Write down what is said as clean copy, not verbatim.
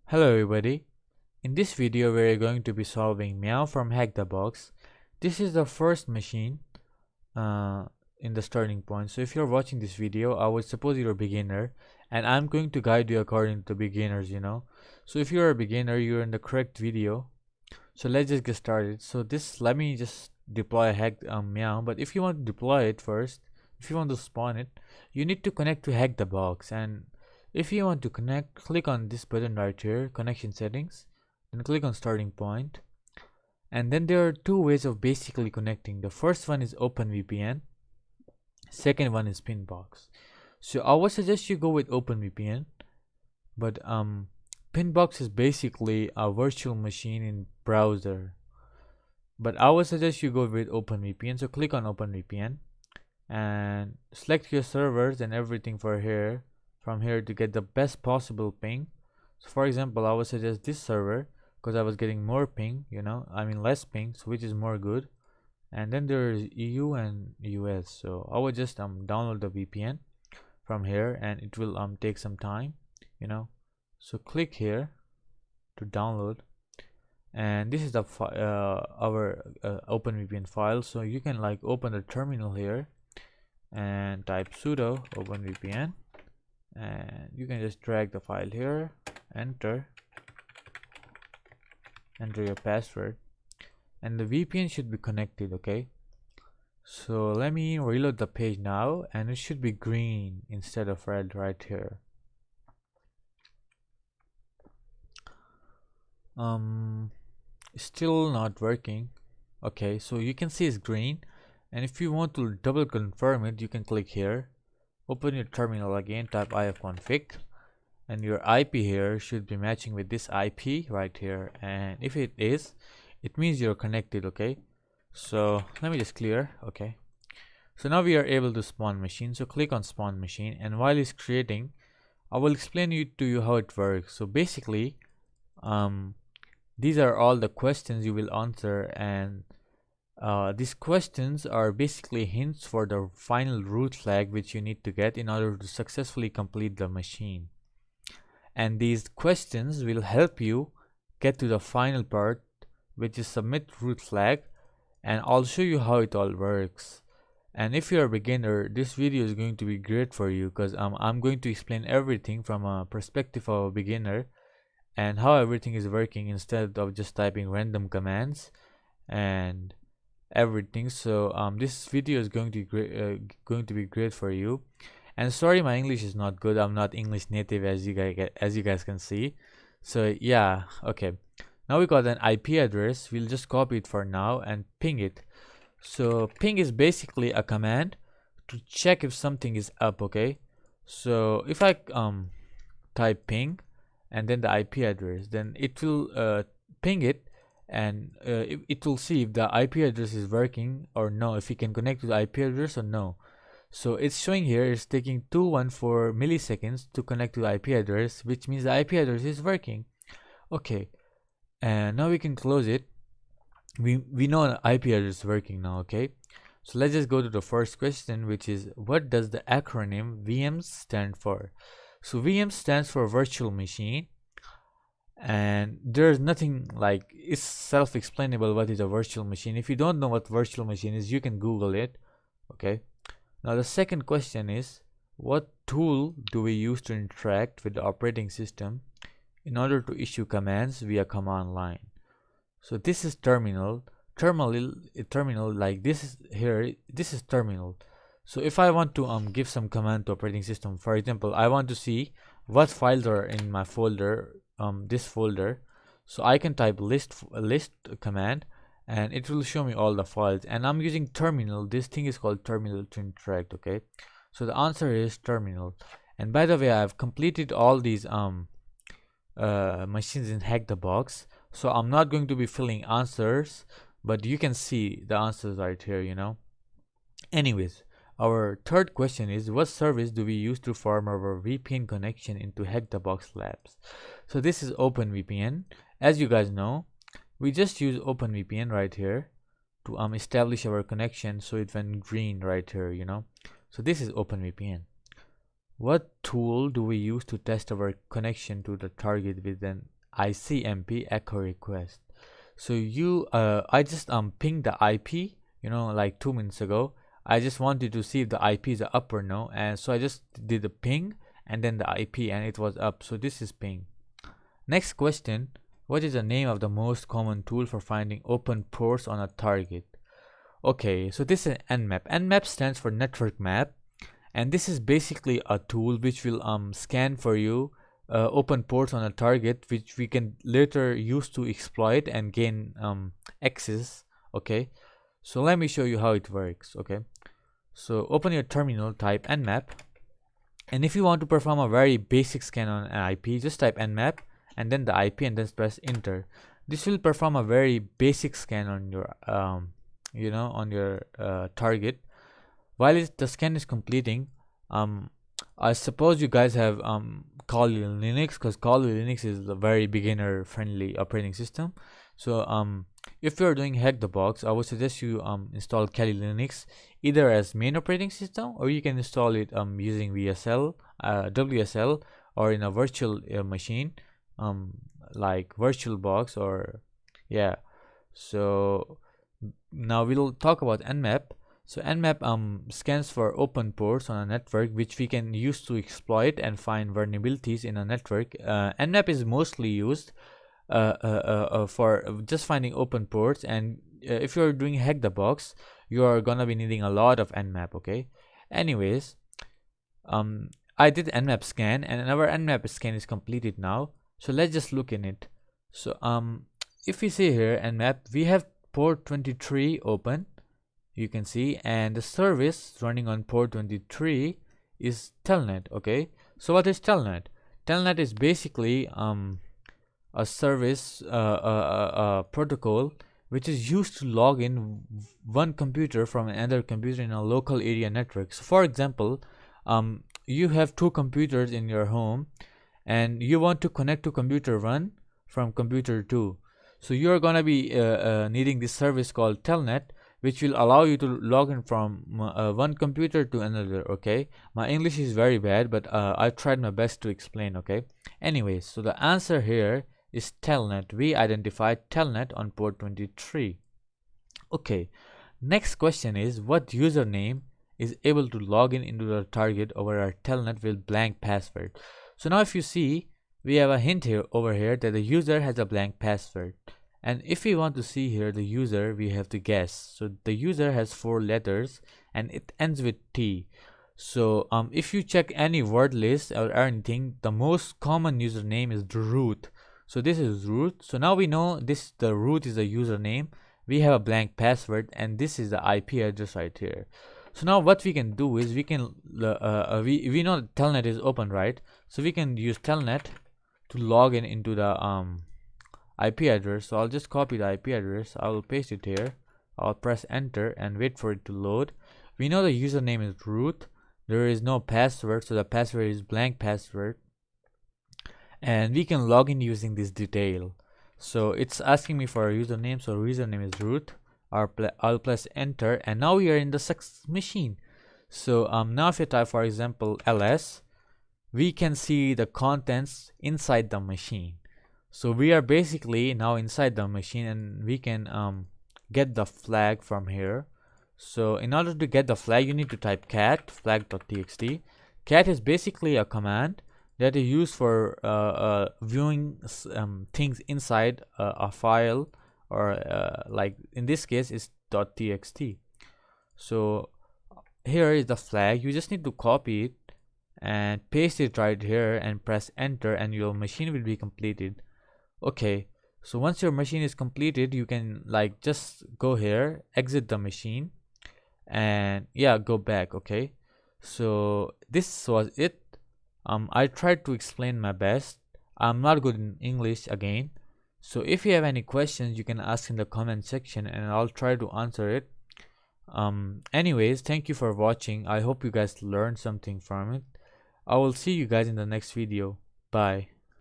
Hello everybody. In this video we are going to be solving Meow from Hack the Box. This is the first machine uh, in the starting point. So if you're watching this video, I would suppose you're a beginner and I'm going to guide you according to beginners. So if you're a beginner, you're in the correct video. So let's just get started. So let me just deploy a hack Meow, but if you want to deploy it first, if you want to spawn it, you need to connect to Hack the Box. And if you want to connect, click on this button right here, connection settings, then click on starting point. And then there are two ways of basically connecting. The first one is OpenVPN, second one is Pinbox. So I would suggest you go with OpenVPN, but Pinbox is basically a virtual machine in browser. But I would suggest you go with OpenVPN. So click on OpenVPN and select your servers and everything from here to get the best possible ping. So for example, I would suggest this server because I was getting more ping, less ping, so which is more good. And then there's EU and US. So I would just download the VPN from here, and it will take some time, So click here to download, and this is the our OpenVPN file. So you can open the terminal here and type sudo openvpn, and you can just drag the file here, enter your password, and the VPN should be connected. Okay, so let me reload the page now, and it should be green instead of red right here. Still not working. Okay, so you can see it's green, and if you want to double confirm it, you can click here, open your terminal again, type ifconfig, and your IP here should be matching with this IP right here, and if it is, it means you're connected. Okay, so let me just clear. Okay, so now we are able to spawn machine. So click on spawn machine, and while it's creating, I will explain to you how it works. So basically, these are all the questions you will answer, and these questions are basically hints for the final root flag which you need to get in order to successfully complete the machine. And these questions will help you get to the final part, which is submit root flag, and I'll show you how it all works. And if you're a beginner, this video is going to be great for you because I'm going to explain everything from a perspective of a beginner and how everything is working instead of just typing random commands and everything. So this video is going to be great for you. And sorry, my English is not good. I'm not English native, as you guys can see. So yeah, okay. Now we got an IP address. We'll just copy it for now and ping it. So ping is basically a command to check if something is up. Okay, so if I type ping and then the IP address, then it will ping it, and it will see if the IP address is working or no, if you can connect to the IP address or no. So it's showing here it's taking 214 milliseconds to connect to the IP address, which means the IP address is working. Okay, and now we can close it. We know the IP address is working now. Okay, so let's just go to the first question, which is what does the acronym VM stand for? So VM stands for virtual machine, and there's nothing it's self-explainable what is a virtual machine. If you don't know what virtual machine is, you can Google it. Okay, now the second question is what tool do we use to interact with the operating system in order to issue commands via command line? So this is terminal like this is here. This is terminal. So if I want to give some command to operating system, for example, I want to see what files are in my folder, this folder. So I can type list command, and it will show me all the files. And I'm using terminal. This thing is called terminal to interact. Okay, so the answer is terminal. And by the way, I've completed all these machines in Hack the Box, so I'm not going to be filling answers, but you can see the answers right here. Anyways, our third question is what service do we use to form our VPN connection into Hack the Box labs? So this is OpenVPN. As you guys know, we just use OpenVPN right here to establish our connection. So it went green right here. So this is OpenVPN. What tool do we use to test our connection to the target with an ICMP echo request. So you I just pinged the IP, you know, like 2 minutes ago. I just wanted to see if the IP is up or no, and so I just did the ping and then the IP, and it was up. So this is ping. Next question: what is the name of the most common tool for finding open ports on a target? Okay, so this is Nmap. Nmap stands for network map, and this is basically a tool which will scan for you open ports on a target, which we can later use to exploit and gain access. Okay, so let me show you how it works. Okay, so open your terminal, type nmap, and if you want to perform a very basic scan on an IP, just type nmap and then the IP and then press enter. This will perform a very basic scan on your you know, on your target. While the scan is completing, I suppose you guys have Kali Linux, because Kali Linux is a very beginner friendly operating system. So if you're doing hack the box, I would suggest you install Kali Linux either as main operating system, or you can install it using WSL, or in a virtual machine like VirtualBox, or yeah. So now we'll talk about Nmap. So Nmap scans for open ports on a network, which we can use to exploit and find vulnerabilities in a network. Nmap is mostly used for just finding open ports, and if you're doing hack the box, you are gonna be needing a lot of Nmap. Okay. Anyways, I did Nmap scan, and our Nmap scan is completed now. So let's just look in it. So if we see here Nmap, we have port 23 open, you can see, and the service running on port 23 is telnet. Okay, so what is telnet? Telnet is basically a service protocol which is used to log in one computer from another computer in a local area network. So for example, you have two computers in your home and you want to connect to computer 1 from computer 2. So you're gonna be needing this service called telnet, which will allow you to log in from one computer to another. Okay, my English is very bad, but I tried my best to explain. Okay, anyways, so the answer here is telnet. We identified telnet on port 23. Okay, next question is, what username is able to log in into the target over our telnet with blank password? So now if you see, we have a hint here over here that the user has a blank password, and if we want to see here the user, we have to guess. So the user has 4 letters and it ends with T. So if you check any word list or anything, the most common username is the root. So this is root. So now we know the root is a username. We have a blank password, and this is the IP address right here. So now what we can do is we can we know telnet is open, right? So we can use telnet to log in into the IP address. So I'll just copy the IP address, I will paste it here, I'll press enter and wait for it to load. We know the username is root, there is no password, so the password is blank password, and we can log in using this detail. So it's asking me for a username, so username is root. I'll press enter, and now we are in the success machine. So now if you type, for example, ls, we can see the contents inside the machine. So we are basically now inside the machine, and we can get the flag from here. So in order to get the flag, you need to type cat flag.txt. Cat is basically a command that is used for viewing things inside a file, or like in this case is .txt. So here is the flag. You just need to copy it and paste it right here and press enter, and your machine will be completed. Okay, so once your machine is completed, you can like just go here, exit the machine, and yeah, go back. Okay, so this was it. I tried to explain my best. I'm not good in English again, so if you have any questions, you can ask in the comment section and I'll try to answer it. Anyways, thank you for watching. I hope you guys learned something from it. I will see you guys in the next video. Bye.